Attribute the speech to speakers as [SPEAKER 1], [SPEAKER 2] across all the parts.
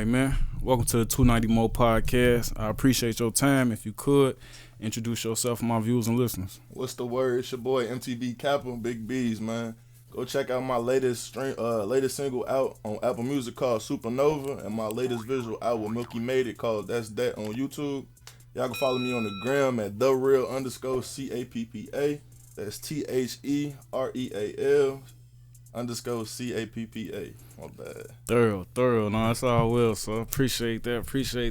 [SPEAKER 1] man. Welcome to the 290 Moe podcast. I appreciate your time. If you could, introduce yourself to my viewers and listeners.
[SPEAKER 2] What's the word? It's your boy MTB Cappa, Big B's, man. Go check out my latest single out on Apple Music called Supernova, and my latest visual out with Milky Made It called That's That on YouTube. Y'all can follow me on the gram at @TheReal_CAPPA. That's THEREAL_CAPPA. My bad.
[SPEAKER 1] Thorough. No, that's all well, so appreciate that.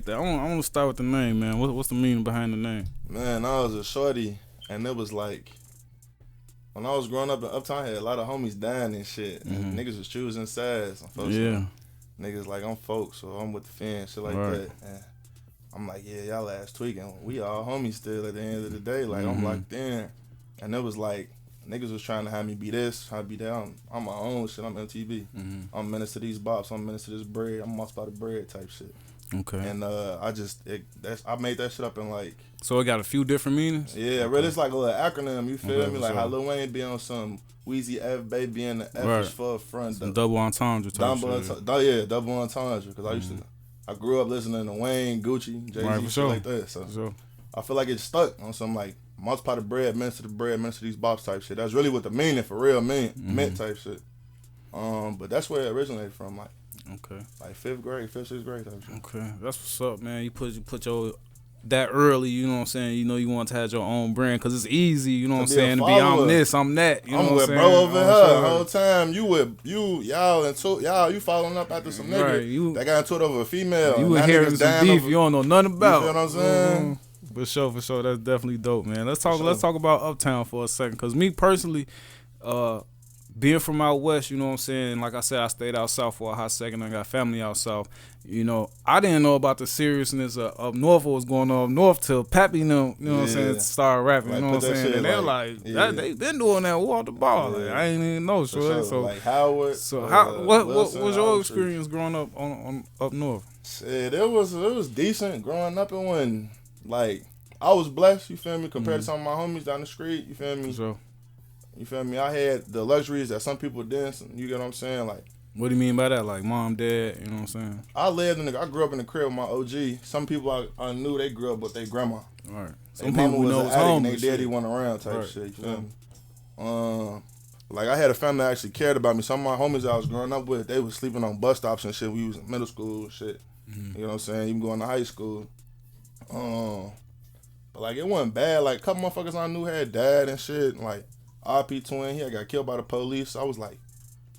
[SPEAKER 1] I want to start with the name, man. What's the meaning behind the name?
[SPEAKER 2] Man, I was a shorty, and it was like, when I was growing up in Uptown, I had a lot of homies dying and shit. And niggas was choosing sides. Niggas like, I'm folks, so I'm with the fans, shit like that. And I'm like, yeah, y'all ass tweaking. We all homies still at the end of the day. Like, I'm locked in. And it was like, niggas was trying to have me be this, have me be that. I'm my own shit. I'm MTB. I'm menace to these bops. I'm menace to this bread. I'm most about the bread type shit.
[SPEAKER 1] Okay.
[SPEAKER 2] And I made that shit up in like.
[SPEAKER 1] So it got a few different meanings?
[SPEAKER 2] Yeah,
[SPEAKER 1] okay.
[SPEAKER 2] Really, it's like a little acronym, you feel me? Like how Lil Wayne be on some Weezy F, baby in the F is for front.
[SPEAKER 1] Some double entendre type shit.
[SPEAKER 2] Double entendre. Because I grew up listening to Wayne, Gucci, Jay-Z, shit like that. So I feel like it stuck on some like multiply the bread, meant to the bread, meant to these bops type shit. That's really what the meaning for real meant type shit. But that's where it originated from, like.
[SPEAKER 1] Okay.
[SPEAKER 2] Like 5th grade, 5th, 6th grade type shit.
[SPEAKER 1] Okay. That's what's up, man. You put your that early, you know what I'm saying? You know you want to have your own brand because it's easy, you know what I'm saying? To be I'm this, I'm that. You know what I'm saying?
[SPEAKER 2] Bro over here the whole time. You following up after some nigga that got into it over a female.
[SPEAKER 1] You inheriting some beef you don't know nothing about.
[SPEAKER 2] You feel what I'm saying?
[SPEAKER 1] For sure. That's definitely dope, man. Let's talk about Uptown for a second. Cause me personally, being from out west, you know what I'm saying? Like I said, I stayed out south for a hot second. I got family out south. You know, I didn't know about the seriousness of up north, what was going on up north till Pappy, you know what I'm saying, started rapping, you know what I'm saying? And they're like, they been doing that off the ball. Like, I ain't even know, sure. So
[SPEAKER 2] like Howard.
[SPEAKER 1] So what was your experience growing up on up north?
[SPEAKER 2] Shit, it was decent growing up, and when like I was blessed, you feel me, compared to some of my homies down the street, you feel me?
[SPEAKER 1] So,
[SPEAKER 2] you feel me? I had the luxuries that some people didn't. You get what I'm saying? Like,
[SPEAKER 1] what do you mean by that? Like mom, dad, you know what I'm saying?
[SPEAKER 2] I grew up in the crib with my OG. Some people I knew they grew up with their grandma.
[SPEAKER 1] All right.
[SPEAKER 2] Some people was an addict and their daddy went around type shit. You feel me? Like I had a family that actually cared about me. Some of my homies I was growing up with, they was sleeping on bus stops and shit. We was in middle school and shit. You know what I'm saying? Even going to high school. But like it wasn't bad. Like a couple motherfuckers I knew had died and shit. Like RP twin, he had got killed by the police. I was like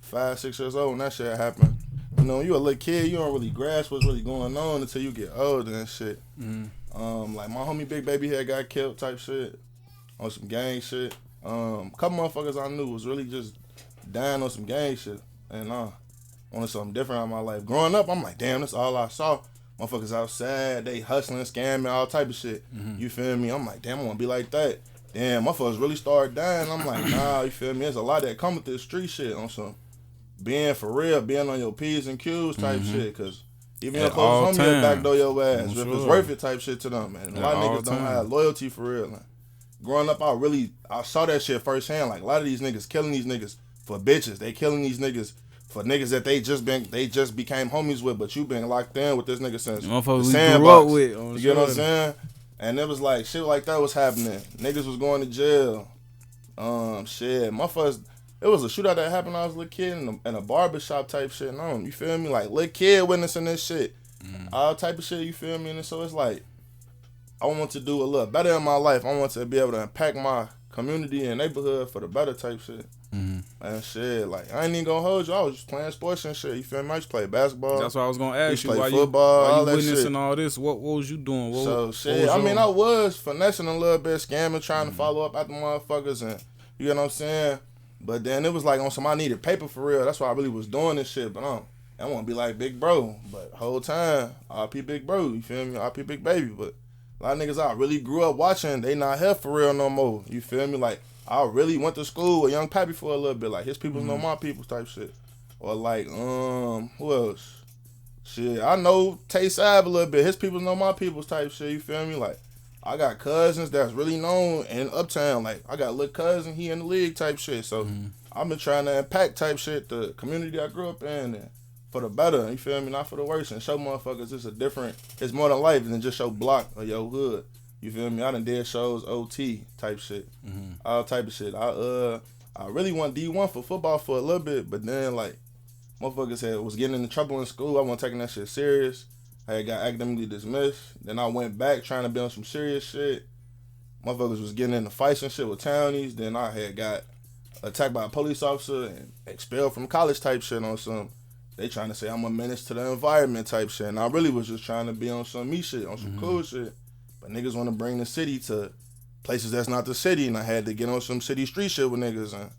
[SPEAKER 2] 5, 6 years old when that shit happened. You know, you a little kid, you don't really grasp what's really going on until you get older and shit. Like my homie Big Baby had got killed type shit on some gang shit. Couple motherfuckers I knew was really just dying on some gang shit. And wanted something different out of my life. Growing up, I'm like, damn, that's all I saw. Motherfuckers outside, they hustling, scamming, all type of shit. You feel me? I'm like, damn, I want to be like that. Damn, motherfuckers really started dying. I'm like, nah, you feel me? There's a lot that come with this street shit on some being for real, being on your P's and Q's type shit. Because even your close homie will backdoor your ass if it's worth it type shit to them, man. A lot of niggas don't have loyalty for real. Like, growing up, I saw that shit firsthand. Like, a lot of these niggas killing these niggas for bitches. They killing these niggas for niggas that they just became homies with, but you been locked in with this nigga since the sandbox. You get what I'm saying? And it was like shit like that was happening. Niggas was going to jail. Shit. It was a shootout that happened when I was a little kid in a barbershop type shit. You feel me? Like little kid witnessing this shit. All type of shit, you feel me? And so it's like I want to do a little better in my life. I want to be able to impact my community and neighborhood for the better type shit. And shit, like I ain't even gonna hold you. I was just playing sports and shit. You feel me? I used to play basketball.
[SPEAKER 1] That's what I was gonna ask you.
[SPEAKER 2] Play football,
[SPEAKER 1] while
[SPEAKER 2] all that
[SPEAKER 1] witnessing
[SPEAKER 2] shit.
[SPEAKER 1] all this, what was you doing?
[SPEAKER 2] I was finessing a little bit, scamming, trying to follow up after motherfuckers, and you know what I'm saying. But then it was like on some I needed paper for real. That's why I really was doing this shit. But I want to be like Big Bro. But whole time, RP Big Bro. You feel me? RP Big Baby. But a lot of niggas I really grew up watching, they not here for real no more. You feel me? Like I really went to school with Young Pappy for a little bit. Like his peoples know my peoples type shit. Or like who else? Shit, I know Tay Saab a little bit. His peoples know my peoples type shit. You feel me? Like I got cousins that's really known in Uptown. Like I got a little cousin, he in the league type shit. So I've been trying to impact type shit the community I grew up in. And for the better, you feel me? Not for the worse, and show motherfuckers it's more than life than just your block or your hood. You feel me? I done did shows, OT type shit, all type of shit. I really went D1 for football for a little bit, but then like motherfuckers was getting into trouble in school. I wasn't taking that shit serious. I had got academically dismissed. Then I went back trying to be on some serious shit. Motherfuckers was getting into fights and shit with townies. Then I had got attacked by a police officer and expelled from college type shit on some. They trying to say I'm a menace to the environment type shit. And I really was just trying to be on some me shit, on some cool shit. But niggas want to bring the city to places that's not the city. And I had to get on some city street shit with niggas. And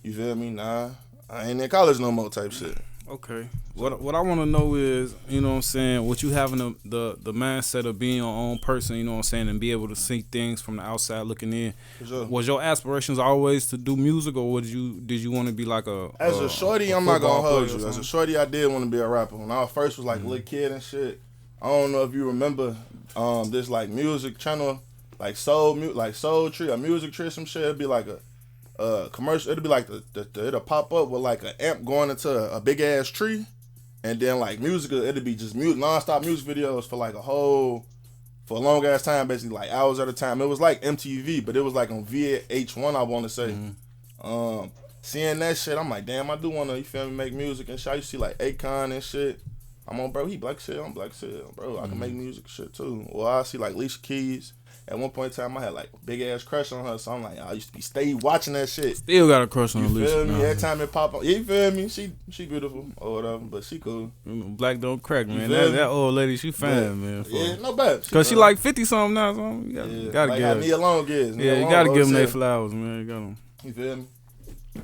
[SPEAKER 2] you feel me? Nah, I ain't in college no more type shit.
[SPEAKER 1] Okay. What I want to know is, you know what I'm saying, what you having the mindset of being your own person, you know what I'm saying, and be able to see things from the outside looking in. For sure. Was your aspirations always to do music, or did you want to be like
[SPEAKER 2] As a shorty, I'm not going to hold you. As a shorty, I did want to be a rapper. When I first was like a little kid and shit, I don't know if you remember this like music channel, like Soul Tree, a music tree, some shit. It'd be like a commercial. It'll be like it'll pop up with like an amp going into a big ass tree, and then like music. It'll be just non-stop music videos for like for a long ass time, basically like hours at a time. It was like MTV, but it was like on VH1. I want to say. Seeing that shit, I'm like, damn, I do want to, you feel me, make music and shit. You see like Akon and shit. I'm on, bro. He black shit. I'm black shit, bro. I can make music shit too. Or I see like Alicia Keys. At one point in time, I had like a big ass crush on her, so I'm like, I used to stay watching that shit.
[SPEAKER 1] Still got a crush on Alicia.
[SPEAKER 2] You feel me? Every time it pop up, you feel me? She beautiful or whatever, but she cool.
[SPEAKER 1] Black don't crack, man. That old lady, she fine, man.
[SPEAKER 2] Yeah, no bad.
[SPEAKER 1] Cause she like 50 something now, so you gotta
[SPEAKER 2] like
[SPEAKER 1] give her.
[SPEAKER 2] Nia Long is.
[SPEAKER 1] Yeah, you gotta give them their flowers, man. You got them.
[SPEAKER 2] You feel me?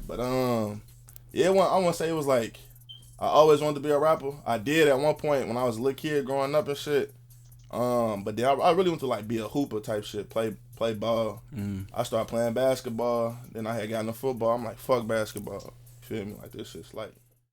[SPEAKER 2] But I want to say it was like I always wanted to be a rapper. I did at one point when I was a little kid growing up and shit. But then I really want to like be a hooper type shit, play ball. I started playing basketball. Then I had gotten into football. I'm like, fuck basketball. You feel me? Like this shit's like